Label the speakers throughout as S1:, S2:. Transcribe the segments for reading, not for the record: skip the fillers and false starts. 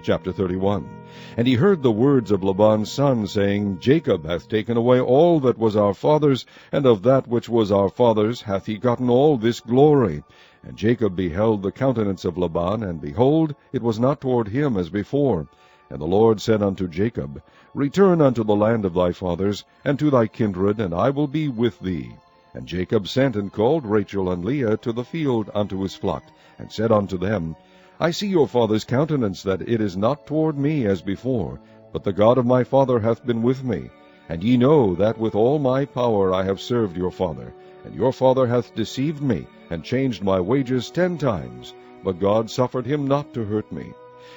S1: Chapter 31. And he heard the words of Laban's son, saying, Jacob hath taken away all that was our father's, and of that which was our father's hath he gotten all this glory. And Jacob beheld the countenance of Laban, and behold, it was not toward him as before. And the Lord said unto Jacob, Return unto the land of thy fathers, and to thy kindred, and I will be with thee. And Jacob sent and called Rachel and Leah to the field unto his flock, and said unto them, I see your father's countenance, that it is not toward me as before, but the God of my father hath been with me. And ye know that with all my power I have served your father. And your father hath deceived me, and changed my wages 10 times. But God suffered him not to hurt me.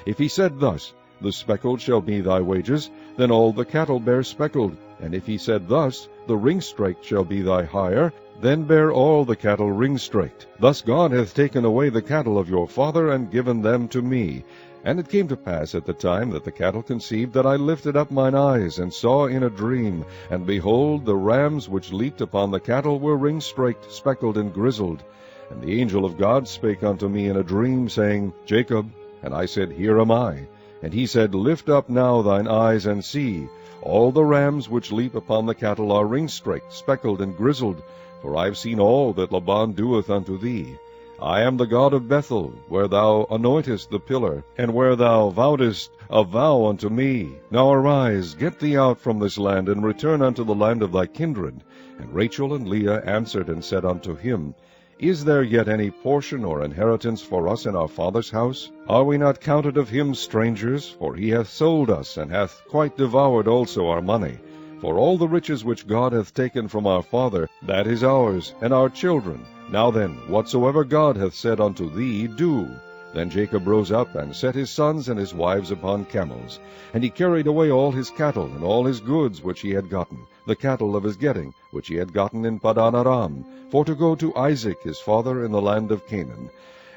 S1: If he said thus, The speckled shall be thy wages, then all the cattle bear speckled. And if he said thus, The ring-straked shall be thy hire, then bear all the cattle ring-straked. Thus God hath taken away the cattle of your father, and given them to me. And it came to pass at the time that the cattle conceived, that I lifted up mine eyes, and saw in a dream, and behold, the rams which leaped upon the cattle were ring-straked, speckled, and grizzled. And the angel of God spake unto me in a dream, saying, Jacob. And I said, Here am I. And he said, Lift up now thine eyes, and see. All the rams which leap upon the cattle are ring-straked, speckled, and grizzled. For I have seen all that Laban doeth unto thee. I am the God of Bethel, where thou anointest the pillar, and where thou vowedest a vow unto me. Now arise, get thee out from this land, and return unto the land of thy kindred. And Rachel and Leah answered and said unto him, Is there yet any portion or inheritance for us in our father's house? Are we not counted of him strangers? For he hath sold us, and hath quite devoured also our money. For all the riches which God hath taken from our father, that is ours, and our children. Now then, whatsoever God hath said unto thee, do. Then Jacob rose up, and set his sons and his wives upon camels. And he carried away all his cattle, and all his goods which he had gotten, the cattle of his getting, which he had gotten in Padan Aram, for to go to Isaac his father in the land of Canaan.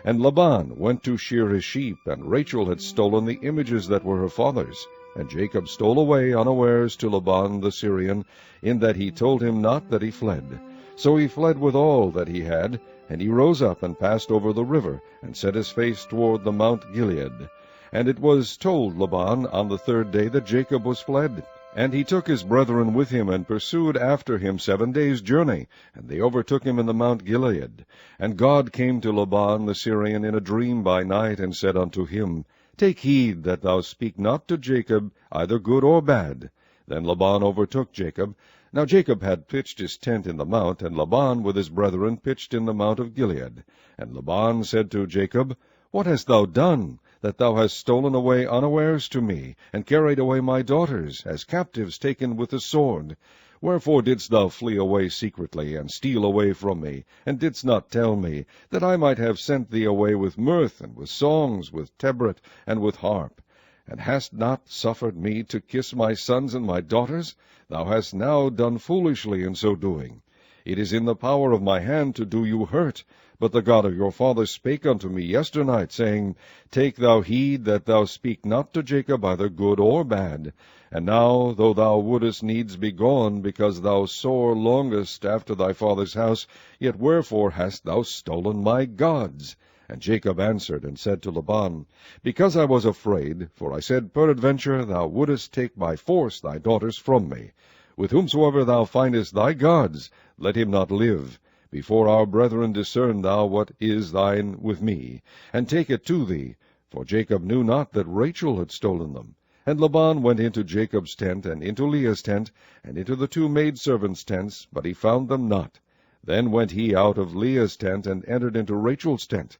S1: And Laban went to shear his sheep, and Rachel had stolen the images that were her father's. And Jacob stole away unawares to Laban the Syrian, in that he told him not that he fled. So he fled with all that he had, and he rose up and passed over the river, and set his face toward the Mount Gilead. And it was told Laban on the 3rd day that Jacob was fled. And he took his brethren with him, and pursued after him 7 days' journey, and they overtook him in the Mount Gilead. And God came to Laban the Syrian in a dream by night, and said unto him, Take heed that thou speak not to Jacob either good or bad. Then Laban overtook Jacob. Now Jacob had pitched his tent in the mount, and Laban with his brethren pitched in the mount of Gilead. And Laban said to Jacob, What hast thou done, that thou hast stolen away unawares to me, and carried away my daughters, as captives taken with the sword? Wherefore didst thou flee away secretly, and steal away from me, and didst not tell me, that I might have sent thee away with mirth, and with songs, with tabret, and with harp? And hast not suffered me to kiss my sons and my daughters? Thou hast now done foolishly in so doing. It is in the power of my hand to do you hurt. But the God of your father spake unto me yesternight, saying, Take thou heed that thou speak not to Jacob either good or bad. And now, though thou wouldest needs be gone, because thou sore longest after thy father's house, yet wherefore hast thou stolen my gods? And Jacob answered and said to Laban, Because I was afraid, for I said, Peradventure thou wouldest take by force thy daughters from me. With whomsoever thou findest thy gods, let him not live. Before our brethren discern thou what is thine with me, and take it to thee. For Jacob knew not that Rachel had stolen them. And Laban went into Jacob's tent, and into Leah's tent, and into the 2 maidservants' tents, but he found them not. Then went he out of Leah's tent, and entered into Rachel's tent.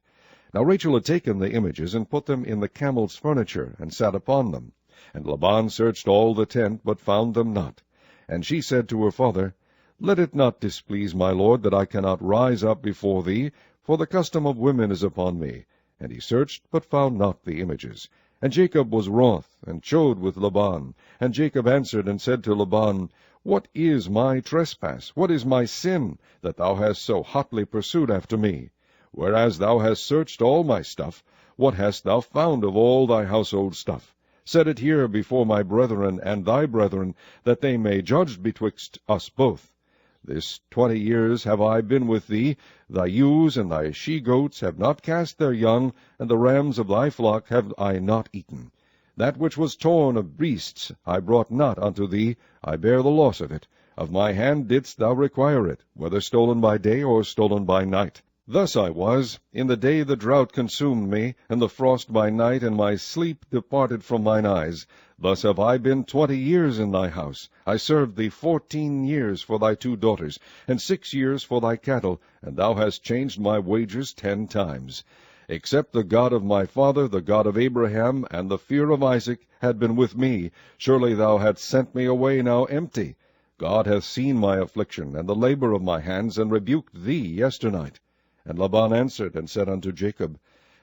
S1: Now Rachel had taken the images, and put them in the camel's furniture, and sat upon them. And Laban searched all the tent, but found them not. And she said to her father, Let it not displease my lord, that I cannot rise up before thee, for the custom of women is upon me. And he searched, but found not the images. And Jacob was wroth, and chode with Laban. And Jacob answered and said to Laban, What is my trespass? What is my sin, that thou hast so hotly pursued after me? Whereas thou hast searched all my stuff, what hast thou found of all thy household stuff? Set it here before my brethren and thy brethren, that they may judge betwixt us both. This 20 years have I been with thee. Thy ewes and thy she-goats have not cast their young, and the rams of thy flock have I not eaten. That which was torn of beasts I brought not unto thee, I bear the loss of it. Of my hand didst thou require it, whether stolen by day or stolen by night. Thus I was, in the day the drought consumed me, and the frost by night, and my sleep departed from mine eyes. Thus have I been 20 years in thy house. I served thee 14 years for thy 2 daughters, and 6 years for thy cattle, and thou hast changed my wages 10 times. Except the God of my father, the God of Abraham, and the fear of Isaac, had been with me, surely thou hadst sent me away now empty. God hath seen my affliction, and the labor of my hands, and rebuked thee yesternight. And Laban answered and said unto Jacob,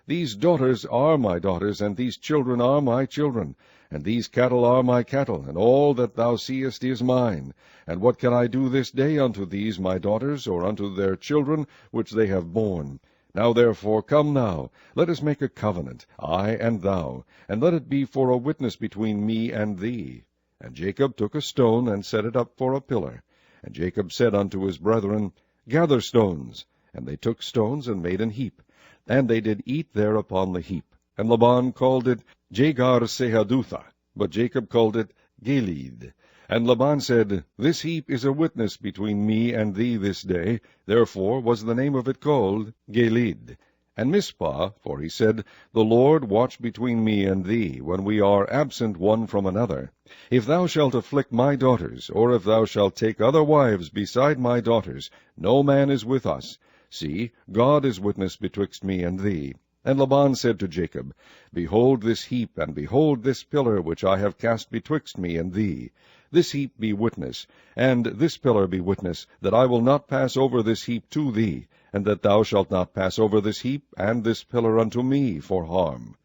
S1: These daughters are my daughters, and these children are my children, and these cattle are my cattle, and all that thou seest is mine. And what can I do this day unto these my daughters, or unto their children which they have borne? Now therefore come now, let us make a covenant, I and thou, and let it be for a witness between me and thee. And Jacob took a stone, and set it up for a pillar. And Jacob said unto his brethren, Gather stones. And they took stones, and made an heap. And they did eat there upon the heap. And Laban called it Jegar-sahadutha, but Jacob called it Gilead. And Laban said, This heap is a witness between me and thee this day. Therefore was the name of it called Gilead. And Mizpah, for he said, The Lord watch between me and thee, when we are absent one from another. If thou shalt afflict my daughters, or if thou shalt take other wives beside my daughters, no man is with us. See, God is witness betwixt me and thee. And Laban said to Jacob, Behold this heap, and behold this pillar which I have cast betwixt me and thee. This heap be witness, and this pillar be witness, that I will not pass over this heap to thee, and that thou shalt not pass over this heap and this pillar unto me for harm.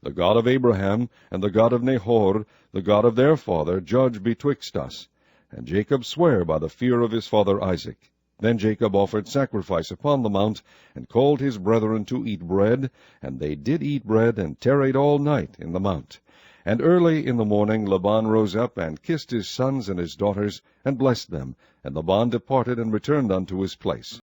S1: The God of Abraham, and the God of Nahor, the God of their father, judge betwixt us. And Jacob sware by the fear of his father Isaac. Then Jacob offered sacrifice upon the mount, and called his brethren to eat bread, and they did eat bread, and tarried all night in the mount. And early in the morning Laban rose up, and kissed his sons and his daughters, and blessed them. And Laban departed, and returned unto his place.